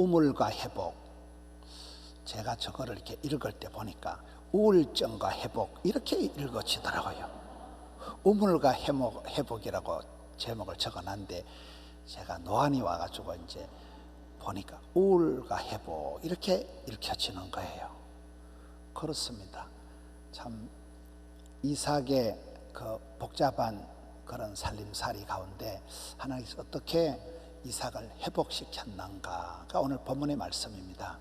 우물과 회복. 제가 저거를 이렇게 읽을 때 보니까 우울증과 회복 이렇게 읽어지더라고요. 우물과 회복이라고 제목을 적어놨는데 제가 노안이 와가지고 이제 보니까 우울과 회복 이렇게 읽혀지는 거예요. 그렇습니다. 참 이삭의 그 복잡한 그런 살림살이 가운데 하나님께서 어떻게 이삭을 회복시켰는가가 오늘 본문의 말씀입니다.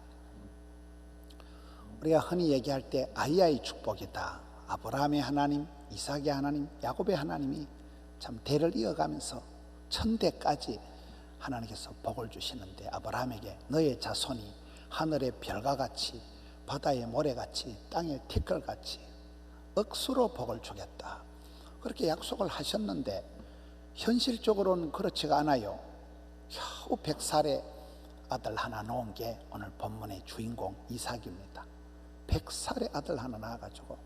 우리가 흔히 얘기할 때 아이의 축복이다. 아브라함의 하나님, 이삭의 하나님, 야곱의 하나님이 참 대를 이어가면서 천대까지 하나님께서 복을 주시는데, 아브라함에게 너의 자손이 하늘의 별과 같이 바다의 모래같이 땅의 티끌같이 억수로 복을 주겠다, 그렇게 약속을 하셨는데 현실적으로는 그렇지가 않아요. 겨우 100살의 아들 하나 놓은 게 오늘 본문의 주인공 이삭입니다. 100살의 아들 하나 낳아가지고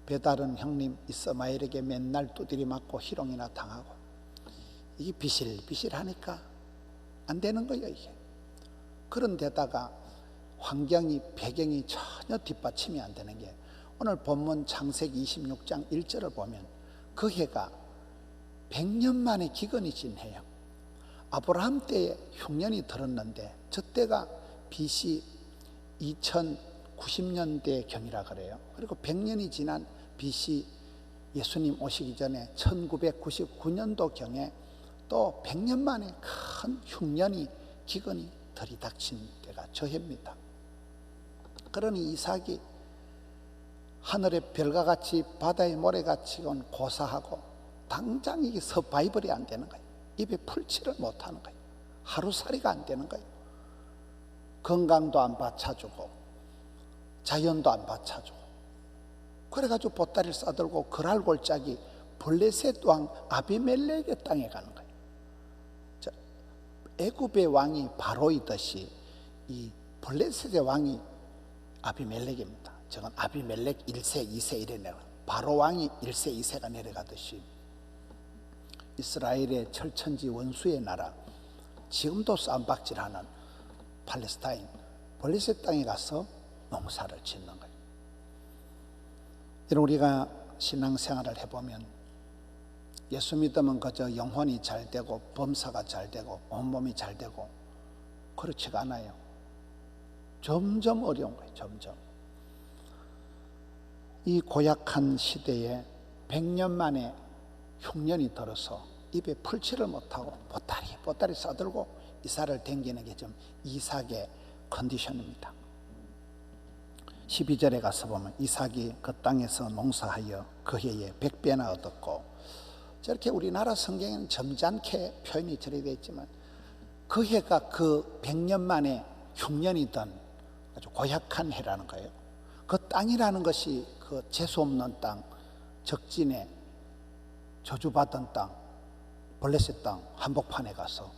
배다른 형님 이스마엘에게 맨날 두드리 맞고 희롱이나 당하고, 이게 비실비실하니까 안 되는 거예요 이게. 그런데다가 환경이 배경이 전혀 뒷받침이 안 되는 게, 오늘 본문 창세기 26장 1절을 보면 그 해가 100년 만에 기근이 진 해요. 아브라함 때에 흉년이 들었는데 저 때가 BC 2090년대 경이라 그래요. 그리고 100년이 지난 BC 예수님 오시기 전에 1999년도 경에 또 100년 만에 큰 흉년이 기근이 들이닥친 때가 저 해입니다. 그러니 이삭이 하늘의 별과 같이 바다의 모래같이 고사하고 당장 이게 서바이벌이 안 되는 거예요. 입에 풀칠을 못하는 거예요. 하루살이가 안 되는 거예요. 건강도 안 받쳐주고 자연도 안 받쳐주고, 그래가지고 보따리를 싸들고 그랄골짜기 블레셋 왕 아비멜렉의 땅에 가는 거예요. 애굽의 왕이 바로이듯이 이 블레셋의 왕이 아비멜렉입니다. 저건 아비멜렉 1세 2세 이래 내려, 바로 왕이 1세 2세가 내려가듯이 이스라엘의 철천지 원수의 나라, 지금도 쌈박질하는 팔레스타인 블레셋 땅에 가서 농사를 짓는 거예요. 이런 우리가 신앙생활을 해보면 예수 믿으면 그저 영혼이 잘 되고 범사가 잘 되고 온몸이 잘 되고 그렇지가 않아요. 점점 어려운 거예요. 점점. 이 고약한 시대에 100년 만에 흉년이 들어서 입에 풀칠을 못하고 보따리 싸들고 이삭을 댕기는 게 좀 이삭의 컨디션입니다. 12절에 가서 보면 이삭이 그 땅에서 농사하여 그 해에 100배나 얻었고, 저렇게 우리나라 성경에는 점잖게 표현이 처리되어 있지만 그 해가 그 100년 만에 흉년이 든 아주 고약한 해라는 거예요. 그 땅이라는 것이 그 재수없는 땅, 적진에 저주받은 땅, 블레셋 땅 한복판에 가서,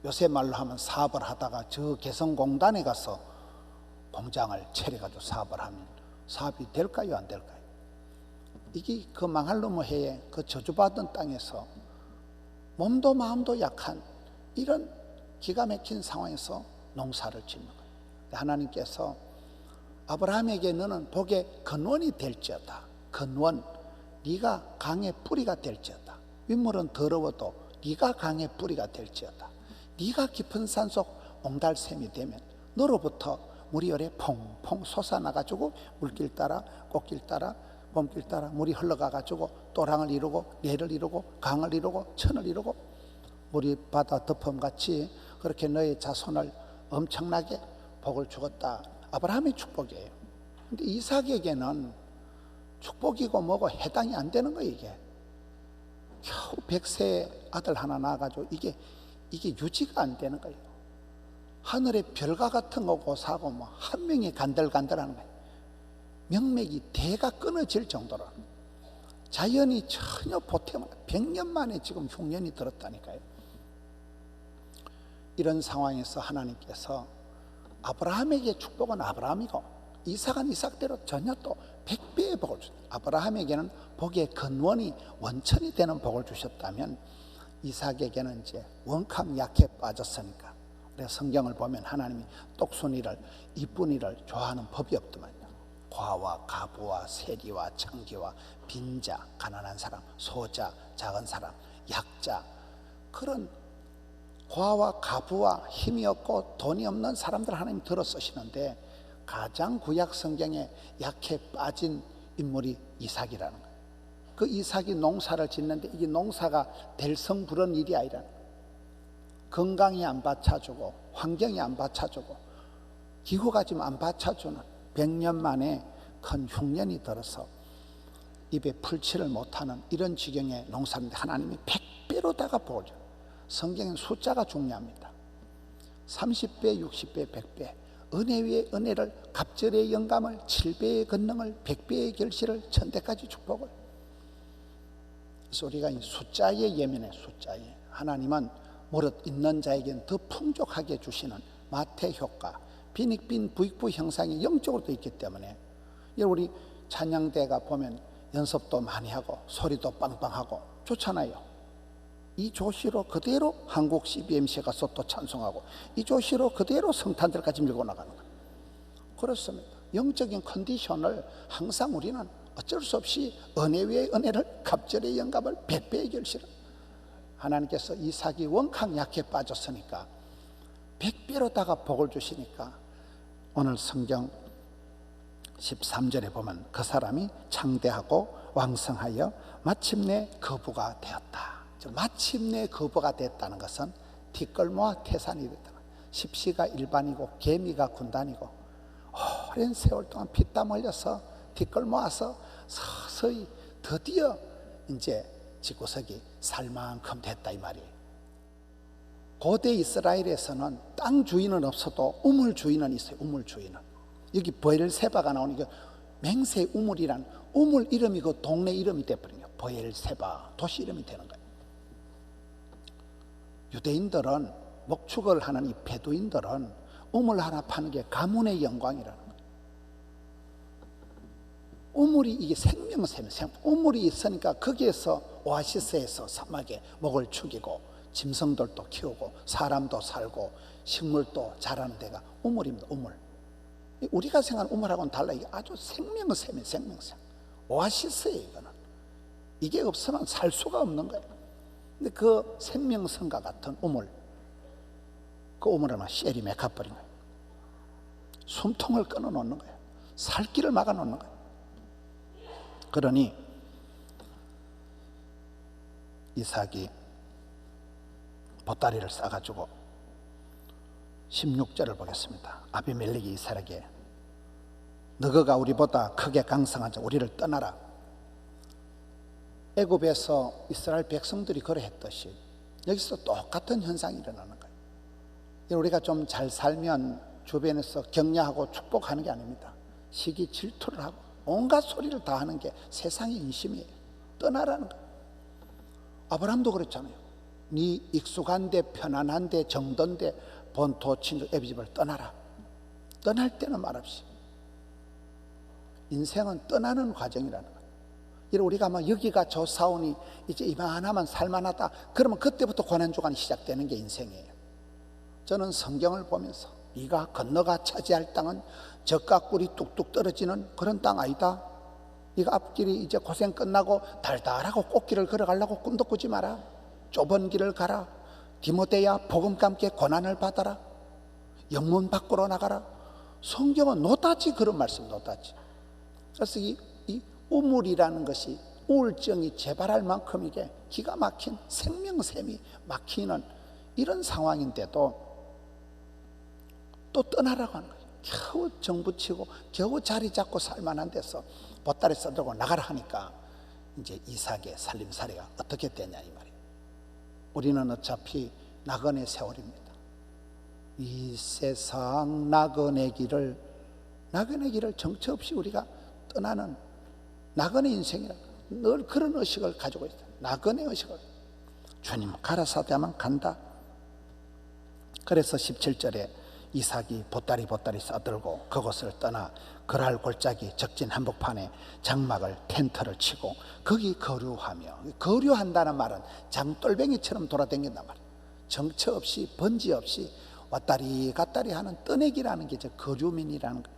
요새 말로 하면 사업을 하다가 저 개성공단에 가서 공장을 차려가지고 사업을 하면 사업이 될까요, 안 될까요? 이게 그 망할 놈의 해에 그 저주받은 땅에서 몸도 마음도 약한 이런 기가 막힌 상황에서 농사를 짓는 거예요. 하나님께서 아브라함에게 너는 복의 근원이 될지어다. 근원, 네가 강의 뿌리가 될지어다. 윗물은 더러워도 네가 강의 뿌리가 될지어다. 네가 깊은 산속 옹달샘이 되면 너로부터 물이 열에 퐁퐁 솟아나가지고 물길 따라 꽃길 따라 봄길 따라 물이 흘러가가지고 또랑을 이루고 내를 이루고 강을 이루고 천을 이루고 물이 바다 덮음같이 그렇게 너의 자손을 엄청나게 복을 주었다. 아브라함의 축복이에요. 근데 이삭에게는 축복이고 뭐고 해당이 안 되는 거예요. 이게 겨우 100세 아들 하나 낳아가지고 이게 유지가 안 되는 거예요. 하늘의 별과 같은 거고 사고 뭐 한 명이 간들간들하는 거예요. 명맥이 대가 끊어질 정도로 자연이 전혀 보탬을, 100년 만에 지금 흉년이 들었다니까요. 이런 상황에서 하나님께서 아브라함에게 축복은 아브라함이고 이삭은 이삭대로 전혀 또 100배의 복을 주셨다. 아브라함에게는 복의 근원이 원천이 되는 복을 주셨다면 이삭에게는 이제 원캄 약해 빠졌으니까 그래서 성경을 보면 하나님이 똑순이를 이쁜이를 좋아하는 법이 없더만요. 과와 가부와 세리와 청기와 빈자, 가난한 사람, 소자, 작은 사람, 약자, 그런 과와 가부와 힘이 없고 돈이 없는 사람들 하나님 들어 쓰시는데 가장 구약 성경에 약해 빠진 인물이 이삭이라는 거예요. 그 이삭이 농사를 짓는데 이게 농사가 될성부른 일이 아니라는 거예요. 건강이 안 받쳐주고 환경이 안 받쳐주고 기후가 지금 안 받쳐주는 100년 만에 큰 흉년이 들어서 입에 풀칠을 못하는 이런 지경의 농사인데 하나님이 100배로다가 복을 줘요. 성경은 숫자가 중요합니다. 30배, 60배, 100배 은혜 위에 은혜를, 갑절의 영감을, 7배의 권능을, 100배의 결실을, 1000대까지 축복을. 그래서 우리가 이 숫자에 예민해. 숫자에 하나님은 무릇 있는 자에게는 더 풍족하게 주시는 마태 효과, 빈익빈 부익부 형상이 영적으로도 있기 때문에 우리 찬양대가 보면 연습도 많이 하고 소리도 빵빵하고 좋잖아요. 이 조시로 그대로 한국 CBMC에 가서 또 찬송하고 이 조시로 그대로 성탄절까지 밀고 나가는 거예요. 그렇습니다. 영적인 컨디션을 항상 우리는 어쩔 수 없이 은혜 위에 은혜를, 갑절의 영감을, 100배의 결실을. 하나님께서 이삭이 원캉 약해 빠졌으니까 100배로다가 복을 주시니까 오늘 성경 13절에 보면 그 사람이 창대하고 왕성하여 마침내 거부가 되었다. 마침내 거부가 됐다는 것은 뒷걸모와 태산이 됐다. 십시가 일반이고 개미가 군단이고 오랜 세월 동안 피땀 흘려서 뒷걸모아서 서서히 드디어 이제 집구석이 살만큼 됐다 이 말이에요. 고대 이스라엘에서는 땅 주인은 없어도 우물 주인은 있어요. 우물 주인은. 여기 브엘세바가 나오니까 맹세 우물이란 우물 이름이 그 동네 이름이 돼버린 거예요. 브엘세바 도시 이름이 되는 거예요. 유대인들은 목축을 하는 이 베두인들은 우물 하나 파는 게 가문의 영광이라는 거예요. 우물이 이게 생명샘, 우물이 있으니까 거기에서 오아시스에서 사막에 목을 축이고 짐승들도 키우고 사람도 살고 식물도 자라는 데가 우물입니다. 우물. 우리가 생각하는 우물하고는 달라. 이게 아주 생명샘이에요. 생명샘. 오아시스예요. 이거는. 이게 없으면 살 수가 없는 거예요. 근데 그 생명성과 같은 우물, 그 우물을 막 쉐리 메카버린 거예요. 숨통을 끊어 놓는 거예요. 살 길을 막아 놓는 거예요. 그러니 이삭이 보따리를 싸가지고 16절을 보겠습니다. 아비멜렉이 이삭에게 너가 우리보다 크게 강성한 자 우리를 떠나라. 애굽에서 이스라엘 백성들이 그러했듯이 여기서 똑같은 현상이 일어나는 거예요. 우리가 좀 잘 살면 주변에서 격려하고 축복하는 게 아닙니다. 시기 질투를 하고 온갖 소리를 다 하는 게 세상의 인심이에요. 떠나라는 거예요. 아브라함도 그랬잖아요. 네 익숙한데 편안한데 정든데 본토 친족 애비집을 떠나라. 떠날 때는 말없이. 인생은 떠나는 과정이라는 거예요. 우리가 막 여기가 좋사오니 이제 이만하면 살만하다 그러면 그때부터 고난주간이 시작되는 게 인생이에요. 저는 성경을 보면서 네가 건너가 차지할 땅은 젖과 꿀이 뚝뚝 떨어지는 그런 땅 아니다. 네가 앞길이 이제 고생 끝나고 달달하고 꽃길을 걸어가려고 꿈도 꾸지 마라. 좁은 길을 가라. 디모데야 복음과 함께 고난을 받아라. 영문 밖으로 나가라. 성경은 노다지 그런 말씀 노다지. 그래서 이 우물이라는 것이 우울증이 재발할 만큼 이게 기가 막힌 생명샘이 막히는 이런 상황인데도 또 떠나라고 하는 거예요. 겨우 정부치고 겨우 자리 잡고 살만한 데서 보따리 써들고 나가라 하니까 이제 이삭의 살림살이가 어떻게 되냐 이 말이에요. 우리는 어차피 나그네 세월입니다. 이 세상 나그네 길을 정처 없이 우리가 떠나는 나그네 인생이라 늘 그런 의식을 가지고 있다. 나그네 의식을. 주님 가라사대하면 간다. 그래서 17절에 이삭이 보따리 싸들고 그곳을 떠나 그랄 골짜기 적진 한복판에 장막을 텐트를 치고 거기 거류하며, 거류한다는 말은 장돌뱅이처럼 돌아다닌단 말이에요. 정처 없이 번지 없이 왔다리 갔다리 하는 떠내기라는 게 저 거주민이라는 거예요.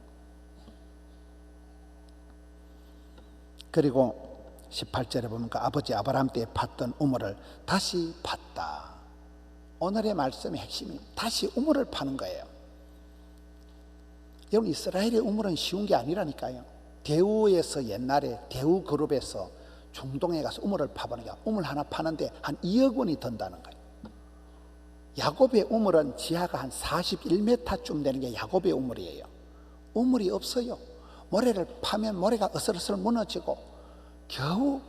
그리고 18절에 보면 그 아버지 아브라함 때에 팠던 우물을 다시 팠다. 오늘의 말씀의 핵심이 다시 우물을 파는 거예요. 여러분, 이스라엘의 우물은 쉬운 게 아니라니까요. 대우에서 옛날에 대우 그룹에서 중동에 가서 우물을 파보는 게 우물 하나 파는데 한 2억 원이 든다는 거예요. 야곱의 우물은 지하가 한 41m쯤 되는 게 야곱의 우물이에요. 우물이 없어요. 모래를 파면 모래가 어슬어슬 무너지고 겨우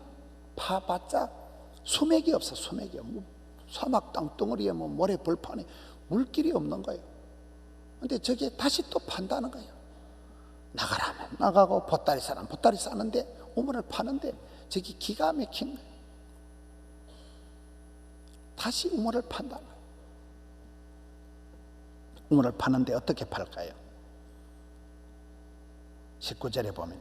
파봤자 수맥이 없어. 수맥이 사막 땅덩어리에 모래 벌판에 물길이 없는 거예요. 근데 저게 다시 또 판다는 거예요. 나가라면 나가고 보따리 사람 보따리 싸는데 우물을 파는데 저기 기가 막힌 거예요. 다시 우물을 판다는 거예요. 우물을 파는데 어떻게 팔까요? 19절에 보면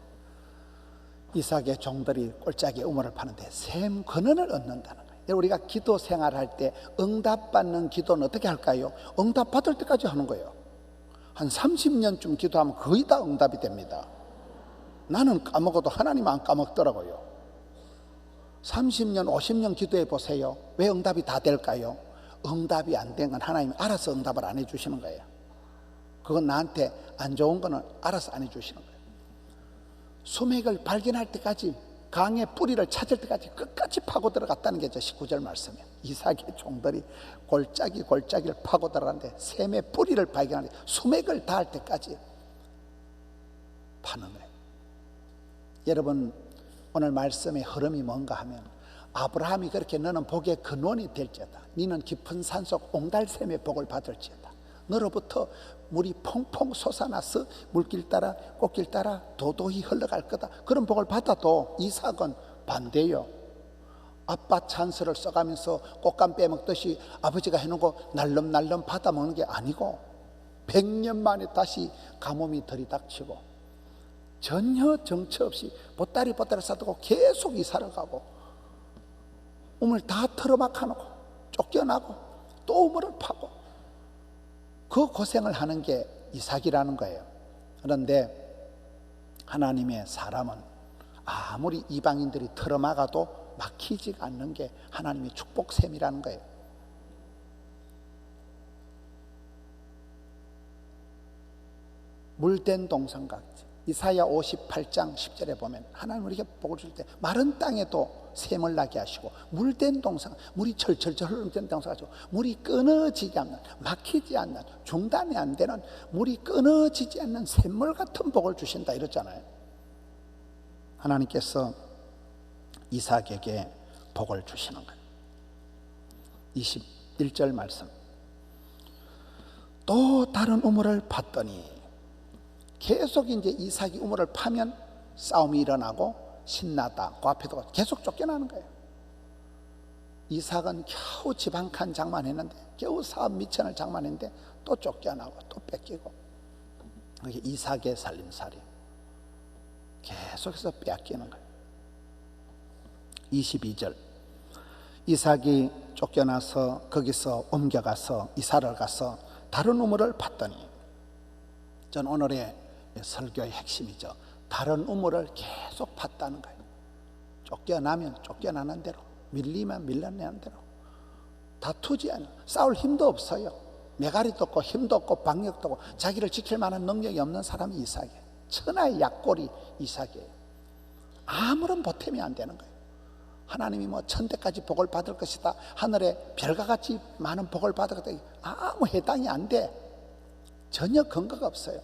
이삭의 종들이 꼴짝이 우물을 파는데 샘 근원을 얻는다는 거예요. 우리가 기도 생활할 때 응답받는 기도는 어떻게 할까요? 응답받을 때까지 하는 거예요. 한 30년쯤 기도하면 거의 다 응답이 됩니다. 나는 까먹어도 하나님은 안 까먹더라고요. 30년, 50년 기도해 보세요. 왜 응답이 다 될까요? 응답이 안 된 건 하나님이 알아서 응답을 안 해주시는 거예요. 그건 나한테 안 좋은 거는 알아서 안 해주시는 거예요. 수맥을 발견할 때까지, 강의 뿌리를 찾을 때까지 끝까지 파고 들어갔다는 게 저 19절 말씀이에요. 이삭의 종들이 골짜기를 파고 들어가는데 샘의 뿌리를 발견하는데 수맥을 닿을 때까지 파는 거예요. 여러분, 오늘 말씀의 흐름이 뭔가 하면 아브라함이 그렇게 너는 복의 근원이 될지어다. 너는 깊은 산속 옹달샘의 복을 받을지어다. 너로부터 물이 퐁퐁 솟아나서 물길 따라 꽃길 따라 도도히 흘러갈 거다. 그런 복을 받아도 이삭은 반대요. 아빠 찬스를 써가면서 꽃감 빼먹듯이 아버지가 해놓은 거 날름날름 받아먹는 게 아니고 100년 만에 다시 가뭄이 들이닥치고 전혀 정처 없이 보따리 싸두고 계속 이사를 가고 우물 다 틀어막아놓고 쫓겨나고 또 우물을 파고 그 고생을 하는 게 이삭이라는 거예요. 그런데 하나님의 사람은 아무리 이방인들이 틀어막아도 막히지 않는 게 하나님의 축복샘이라는 거예요. 물된 동산같이 이사야 58장 10절에 보면 하나님 우리에게 복을 줄 때 마른 땅에도 샘을 나게 하시고 물된 동산, 물이 철철철 흐르는 동산 가지고 물이 끊어지지 않는, 막히지 않는, 중단이 안 되는, 물이 끊어지지 않는 샘물 같은 복을 주신다 이랬잖아요. 하나님께서 이삭에게 복을 주시는 거예요. 21절 말씀. 또 다른 우물을 팠더니 계속 이제 이삭이 우물을 파면 싸움이 일어나고 신나다, 그 앞에도 계속 쫓겨나는 거예요. 이삭은 겨우 집 한 칸 장만했는데, 겨우 사업 미천을 장만했는데 또 쫓겨나고 또 뺏기고, 그게 이삭의 살림살이 계속해서 빼앗기는 거예요. 22절. 이삭이 쫓겨나서 거기서 옮겨가서 이사를 가서 다른 우물을 팠더니, 전 오늘의 설교의 핵심이죠. 다른 우물을 계속 팠다는 거예요. 쫓겨나면 쫓겨나는 대로, 밀리면 밀려내는 대로, 다투지 않아요. 싸울 힘도 없어요. 메가리도 없고 힘도 없고 방력도 없고 자기를 지킬 만한 능력이 없는 사람이 이삭이에요. 천하의 약골이 이삭이에요. 아무런 보탬이 안 되는 거예요. 하나님이 뭐 천대까지 복을 받을 것이다, 하늘에 별과 같이 많은 복을 받을 것이다, 아무 해당이 안 돼. 전혀 근거가 없어요.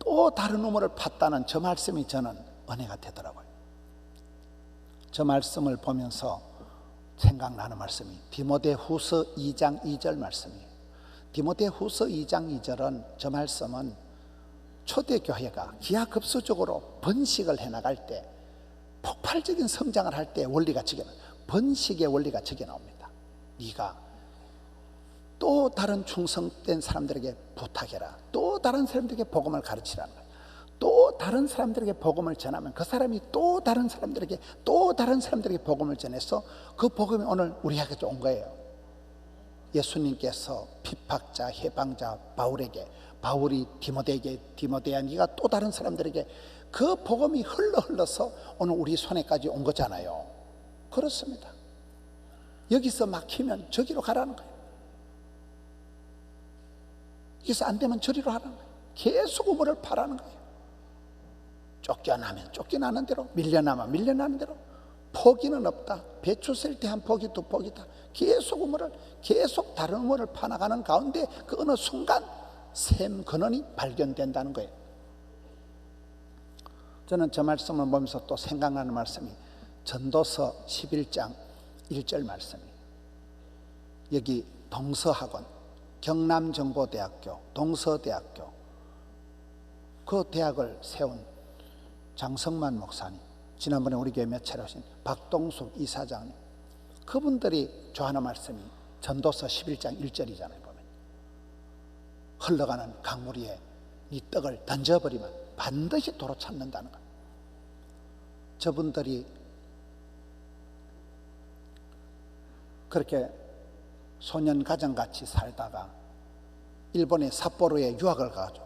또 다른 우물을 팠다는 저 말씀이 저는 은혜가 되더라고요. 저 말씀을 보면서 생각나는 말씀이 디모데후서 2장 2절 말씀이에요. 디모데후서 2장 2절은, 저 말씀은 초대교회가 기하급수적으로 번식을 해나갈 때, 폭발적인 성장을 할 때 원리가 번식의 원리가 적게 나옵니다. 네가 또 다른 충성된 사람들에게 부탁해라. 또 다른 사람들에게 복음을 가르치라는 거예요. 또 다른 사람들에게 복음을 전하면 그 사람이 또 다른 사람들에게 복음을 전해서 그 복음이 오늘 우리에게 온 거예요. 예수님께서 핍박자, 해방자 바울에게, 바울이 디모데에게, 디모데야 네가 또 다른 사람들에게 그 복음이 흘러서 오늘 우리 손에까지 온 거잖아요. 그렇습니다. 여기서 막히면 저기로 가라는 거예요. 여기서 안 되면 저리로 하라는 거예요. 계속 우물을 파라는 거예요. 쫓겨나면 쫓겨나는 대로, 밀려나면 밀려나는 대로. 포기는 없다. 배추 셀 때 한 포기, 두 포기다. 계속 우물을, 계속 다른 우물을 파나가는 가운데 그 어느 순간 샘 근원이 발견된다는 거예요. 저는 저 말씀을 보면서 또 생각나는 말씀이 전도서 11장 1절 말씀이에요. 여기 동서학원, 경남정보대학교, 동서대학교, 그 대학을 세운 장성만 목사님, 지난번에 우리 교회 몇 차례 오신 박동숙 이사장님, 그분들이 좋아하는 말씀이 전도서 11장 1절이잖아요. 보면 흘러가는 강물 위에 네 떡을 던져버리면 반드시 도로 찾는다는 것. 저분들이 그렇게 소년가정같이 살다가 일본의 삿포로에 유학을 가가지고,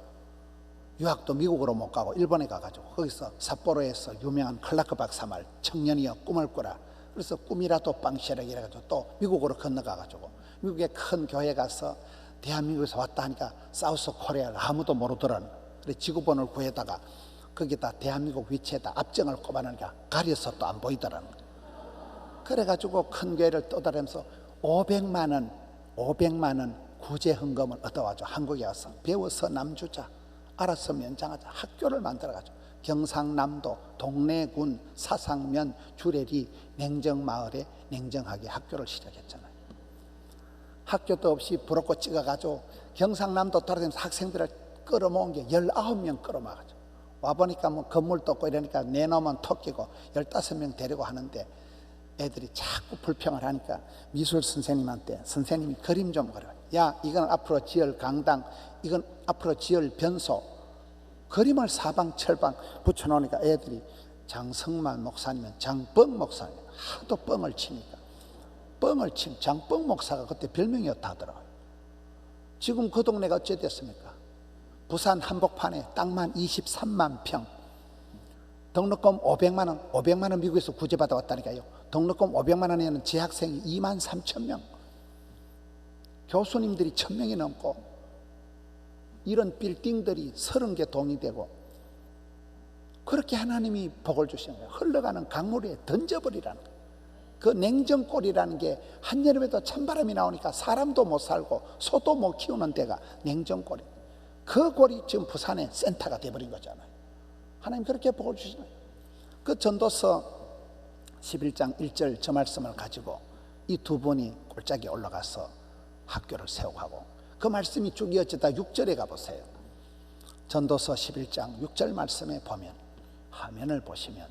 유학도 미국으로 못 가고 일본에 가가지고 거기서 삿포로에서 유명한 클라크 박사말 청년이여 꿈을 꾸라. 그래서 꿈이라도 빵시락 이래가지고 또 미국으로 건너가가지고 미국의 큰 교회 가서 대한민국에서 왔다 하니까 사우스 코리아를 아무도 모르더라는. 그래서 지구본을 구해다가 거기다 대한민국 위치에다 압정을 꼽아놓으니까 가려서 또 안 보이더라는 거예요. 그래가지고 큰 교회를 떠다니면서 500만 원 구제 헌금을 얻어가지고 한국에 와서 배워서 남주자, 알아서 면장하자, 학교를 만들어가지고 경상남도 동래군 사상면 주례리 냉정마을에 냉정하게 학교를 시작했잖아요. 학교도 없이 부럽고 찍어가지고 경상남도 돌아다니면서 학생들을 끌어모은 게 19명 끌어모아가지고 와보니까 뭐 건물도 없고 이러니까 내 놈은 토끼고 15명 데리고 하는데 애들이 자꾸 불평을 하니까 미술 선생님한테 선생님이 그림 좀 그려. 야, 이건 앞으로 지을 강당, 이건 앞으로 지을 변소. 그림을 사방철방 붙여놓으니까 애들이 장성만 목사님은 장뻥 목사님 하도 뻥을 치니까 뻥을 친 장뻥 목사가 그때 별명이었다 하더라고요. 지금 그 동네가 어째 됐습니까? 부산 한복판에 땅만 23만 평, 등록금 500만 원, 500만 원 미국에서 구제받아 왔다니까요. 등록금 500만 원에는 재학생이 2만 3천 명, 교수님들이 1000명이 넘고 이런 빌딩들이 30개 동이 되고 그렇게 하나님이 복을 주시는 거예요. 흘러가는 강물에 던져버리라는 거예요. 그 냉정골이라는 게 한여름에도 찬바람이 나오니까 사람도 못 살고 소도 못 키우는 데가 냉정골이, 그 골이 지금 부산의 센터가 돼버린 거잖아요. 하나님 그렇게 복을 주시는 거예요. 그 전도서 11장 1절 저 말씀을 가지고 이 두 분이 골짜기에 올라가서 학교를 세우고 하고, 그 말씀이 쭉 이어지다 6절에 가보세요. 전도서 11장 6절 말씀에 보면, 화면을 보시면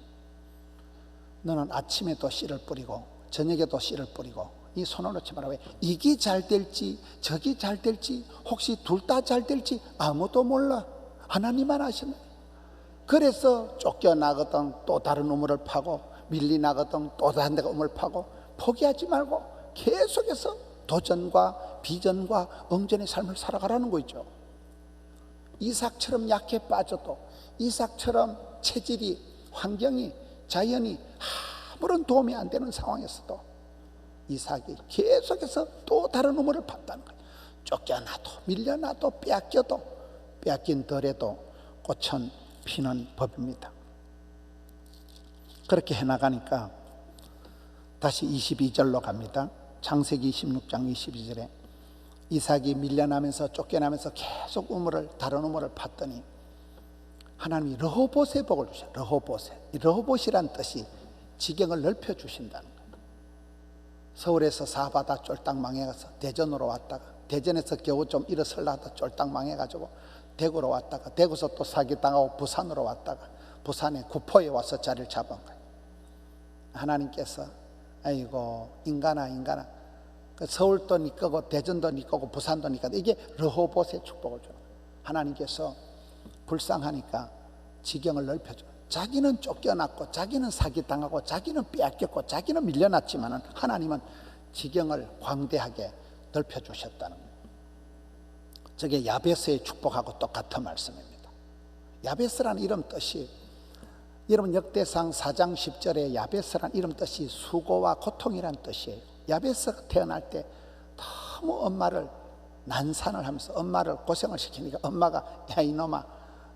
너는 아침에도 씨를 뿌리고 저녁에도 씨를 뿌리고 이 손을 놓지 마라. 왜? 이게 잘 될지 저기 잘 될지 혹시 둘 다 잘 될지 아무도 몰라. 하나님만 아시네. 그래서 쫓겨나거든 또 다른 우물을 파고, 밀리나거든 또 다른 데가 우물을 파고, 포기하지 말고 계속해서 도전과 비전과 응전의 삶을 살아가라는 거 있죠. 이삭처럼 약해 빠져도, 이삭처럼 체질이, 환경이, 자연이 아무런 도움이 안 되는 상황에서도 이삭이 계속해서 또 다른 우물을 팠다는 거예요. 쫓겨나도 밀려나도 빼앗겨도 빼앗긴 덜에도 꽃은 피는 법입니다. 그렇게 해나가니까 다시 22절로 갑니다. 창세기 26장 22절에 이삭이 밀려나면서 쫓겨나면서 계속 우물을, 다른 우물을 팠더니 하나님이 르호봇의 복을 주셔요. 르호봇의, 이 르호봇이란 뜻이 지경을 넓혀 주신다는 거예요. 서울에서 사바다 쫄딱 망해가서 대전으로 왔다가, 대전에서 겨우 좀 일어설라 하다 쫄딱 망해가지고 대구로 왔다가, 대구에서 또 사기당하고 부산으로 왔다가 부산의 구포에 와서 자리를 잡은 거예요. 하나님께서 아이고 인간아 그 서울도 네 거고 대전도 네 거고 부산도 네 거고, 이게 르호봇의 축복을 주는 거예요. 하나님께서 불쌍하니까 지경을 넓혀줘. 자기는 쫓겨났고 자기는 사기당하고 자기는 빼앗겼고 자기는 밀려났지만 하나님은 지경을 광대하게 넓혀주셨다는 거예요. 저게 야베스의 축복하고 똑같은 말씀입니다. 야베스라는 이름 뜻이, 여러분 역대상 4장 10절에 야베스라는 이름 뜻이 수고와 고통이라는 뜻이에요. 야베스가 태어날 때 너무 엄마를 난산을 하면서 엄마를 고생을 시키니까 엄마가 야 이놈아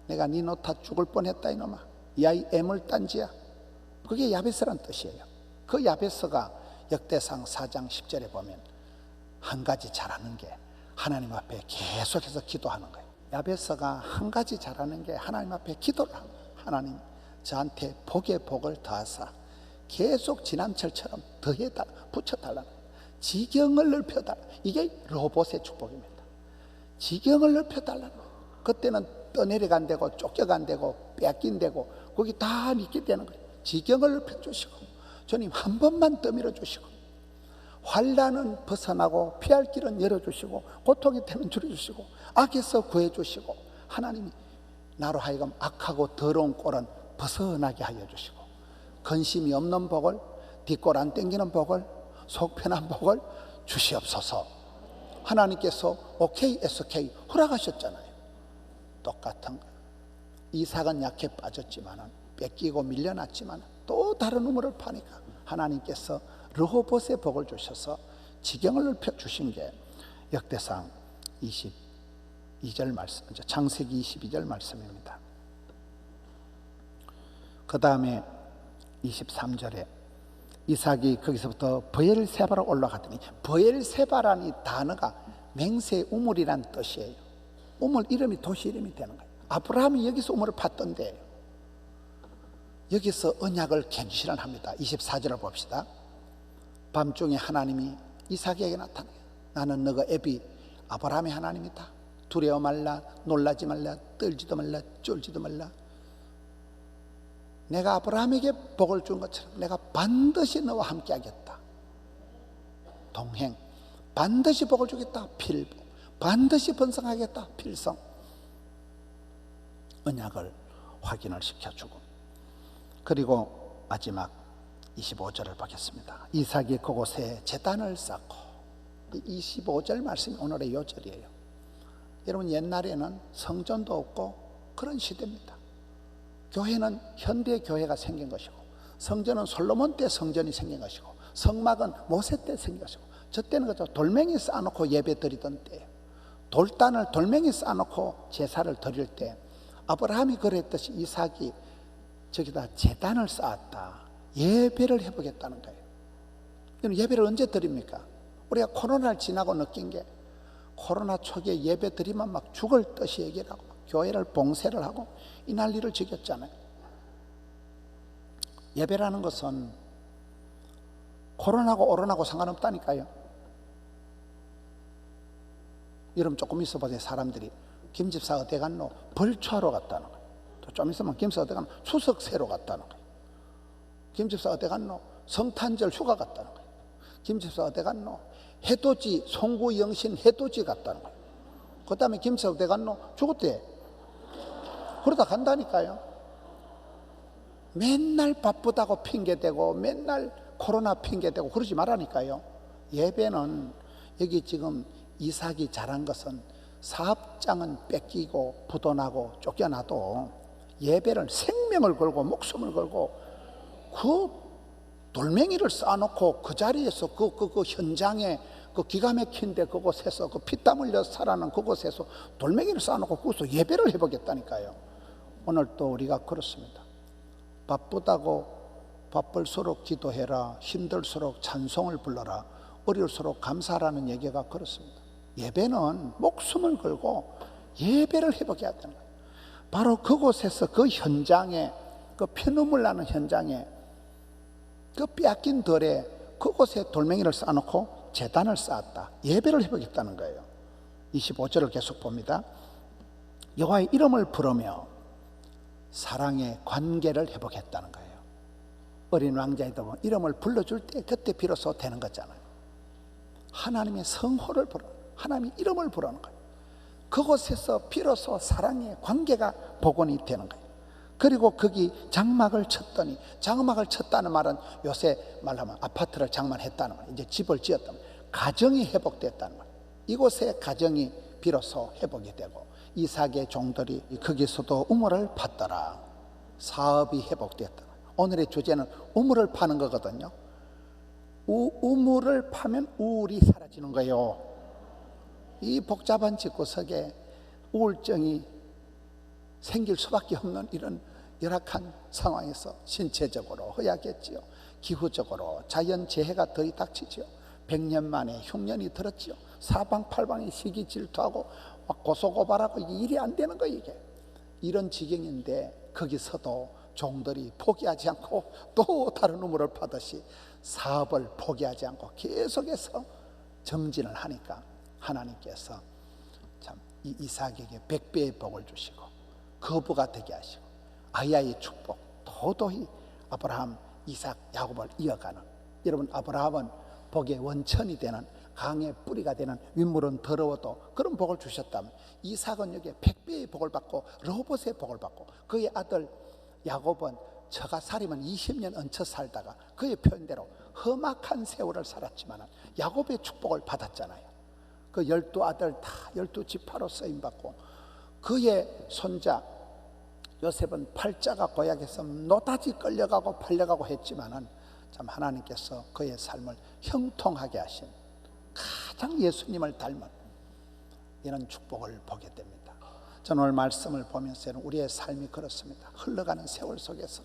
내가 네 놓다 죽을 뻔했다 이놈아 야 이 애물단지야. 그게 야베스라는 뜻이에요. 그 야베스가 역대상 4장 10절에 보면 한 가지 잘하는 게 하나님 앞에 계속해서 기도하는 거예요. 야베스가 한 가지 잘하는 게 하나님 앞에 기도를 하는 거예요. 하나님 저한테 복의 복을 더하사 계속 지난철처럼 더해다 붙여달라는 거예요. 지경을 넓혀달라. 이게 로봇의 축복입니다. 지경을 넓혀달라는 거예요. 그때는 떠내려간다고 쫓겨간다고 뺏긴다고 거기 다 믿게 되는 거예요. 지경을 넓혀주시고 주님 한 번만 떠밀어 주시고 환난은 벗어나고 피할 길은 열어주시고 고통의 태는 줄여주시고 악에서 구해주시고 하나님이 나로 하여금 악하고 더러운 꼴은 벗어나게 하여 주시고 근심이 없는 복을 뒷골 안 땡기는 복을 속 편한 복을 주시옵소서. 하나님께서 오케이 SK 허락하셨잖아요. 똑같은 거예요. 이삭은 약해 빠졌지만 뺏기고 밀려났지만 또 다른 우물을 파니까 하나님께서 르호봇의 복을 주셔서 지경을 넓혀 주신 게 역대상 22절 말씀, 창세기 22절 말씀입니다. 그 다음에 23절에 이삭이 거기서부터 브엘세바로 올라가더니 브엘세바라는 이 단어가 맹세 우물이란 뜻이에요. 우물 이름이 도시 이름이 되는 거예요. 아브라함이 여기서 우물을 팠던데 여기서 언약을 갱신을 합니다. 24절을 봅시다. 밤중에 하나님이 이삭에게 나타나요. 나는 너가 애비 아브라함의 하나님이다. 두려워 말라, 놀라지 말라, 떨지도 말라, 쫄지도 말라. 내가 아브라함에게 복을 준 것처럼 내가 반드시 너와 함께 하겠다. 동행, 반드시 복을 주겠다. 필복, 반드시 번성하겠다. 필성. 언약을 확인을 시켜주고, 그리고 마지막 25절을 보겠습니다. 이삭이 그곳에 제단을 쌓고, 25절 말씀이 오늘의 요절이에요. 여러분 옛날에는 성전도 없고 그런 시대입니다. 교회는 현대 교회가 생긴 것이고 성전은 솔로몬 때 성전이 생긴 것이고 성막은 모세 때 생긴 것이고, 저 때는 그저 돌멩이 쌓아놓고 예배 드리던 때예요. 돌단을 돌멩이 쌓아놓고 제사를 드릴 때 아브라함이 그랬듯이 이삭이 저기다 제단을 쌓았다. 예배를 해보겠다는 거예요. 예배를 언제 드립니까? 우리가 코로나를 지나고 느낀 게 코로나 초기에 예배 드리면 막 죽을 듯이 얘기를 하고 교회를 봉쇄를 하고 이 난리를 즐겼잖아요. 예배라는 것은 코로나고 오로나고 상관없다니까요. 여러분 조금 있어 보세요. 사람들이 김 집사 어디 갔노? 벌초하러 갔다는 거예요. 또 좀 있으면 김 집사 어디 갔노? 추석 세러 갔다는 거예요. 김 집사 어디 갔노? 성탄절 휴가 갔다는 거예요. 김 집사 어디 갔노? 해돋이 송구 영신 해돋이 갔다는 거예요. 그 다음에 김 집사 어디 갔노? 죽었대. 그러다 간다니까요. 맨날 바쁘다고 핑계대고 맨날 코로나 핑계대고 그러지 말라니까요. 예배는 여기 지금 이삭이 잘한 것은 사업장은 뺏기고 부도나고 쫓겨나도 예배를 생명을 걸고 목숨을 걸고 그 돌멩이를 쌓아놓고 그 자리에서 그 현장에 그 기가 막힌데 그곳에서 그 피땀 흘려 살아난 그곳에서 돌멩이를 쌓아놓고 거기서 예배를 해보겠다니까요. 오늘 또 우리가 그렇습니다. 바쁘다고 바쁠수록 기도해라, 힘들수록 찬송을 불러라, 어려울수록 감사하라는 얘기가 그렇습니다. 예배는 목숨을 걸고 예배를 해보게 해야 되는 거예요. 바로 그곳에서 그 현장에, 그 피눈물 나는 현장에, 그 빼앗긴 덜에 그곳에 돌멩이를 쌓아놓고 제단을 쌓았다. 예배를 해보겠다는 거예요. 25절을 계속 봅니다. 여호와의 이름을 부르며 사랑의 관계를 해보겠다는 거예요. 어린 왕자에도 보면 이름을 불러줄 때 그때 비로소 되는 거잖아요. 하나님의 성호를 부르는, 하나님의 이름을 부르는 거예요. 그곳에서 비로소 사랑의 관계가 복원이 되는 거예요. 그리고 거기 장막을 쳤더니, 장막을 쳤다는 말은 요새 말하면 아파트를 장만했다는 거예요. 이제 집을 지었다는 거예요. 가정이 회복됐다는 거예요. 이곳에 가정이 비로소 회복이 되고 이삭의 종들이 거기서도 우물을 팠더라. 사업이 회복됐다. 오늘의 주제는 우물을 파는 거거든요. 우물을 파면 우울이 사라지는 거예요. 이 복잡한 집구석에 우울증이 생길 수밖에 없는 이런 열악한 상황에서 신체적으로 허약했지요. 기후적으로 자연재해가 들이닥치지요. 100년 만에 흉년이 들었지요. 사방팔방에 시기 질투하고 고소고발하고 일이 안 되는 거예요. 이게 이런 지경인데 거기서도 종들이 포기하지 않고 또 다른 우물을 파듯이 사업을 포기하지 않고 계속해서 정진을 하니까 하나님께서 참 이 이삭에게 100배의 복을 주시고 거부가 되게 하시고 아야의 축복, 도도히 아브라함, 이삭, 야곱을 이어가는, 여러분 아브라함은 복의 원천이 되는, 강의 뿌리가 되는, 윗물은 더러워도 그런 복을 주셨다면 이삭은 여기에 100배의 복을 받고 로봇의 복을 받고, 그의 아들 야곱은 저가 살이면 20년 얹혀 살다가 그의 표현대로 험악한 세월을 살았지만 야곱의 축복을 받았잖아요. 그 12아들 다 12지파로 쓰임받고, 그의 손자 요셉은 팔자가 고약해서 노다지 끌려가고 팔려가고 했지만은 참 하나님께서 그의 삶을 형통하게 하신, 가장 예수님을 닮은 이런 축복을 보게 됩니다. 저는 오늘 말씀을 보면서 우리의 삶이 그렇습니다. 흘러가는 세월 속에서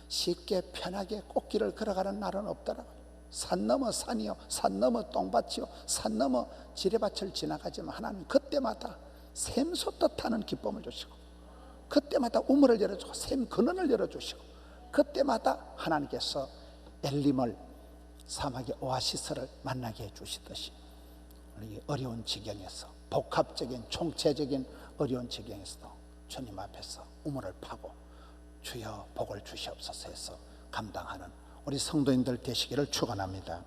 쉽게 편하게 꽃길을 걸어가는 날은 없더라고요. 산 넘어 산이요, 산 넘어 똥밭이요, 산 넘어 지뢰밭을 지나가지만 하나님 그때마다 샘솟듯 하는 기쁨을 주시고, 그때마다 우물을 열어주고 샘 근원을 열어주시고, 그때마다 하나님께서 엘림을, 사막의 오아시스를 만나게 해주시듯이 우리 어려운 지경에서, 복합적인 총체적인 어려운 지경에서도 주님 앞에서 우물을 파고 주여 복을 주시옵소서 해서 감당하는 우리 성도인들 되시기를 축원합니다.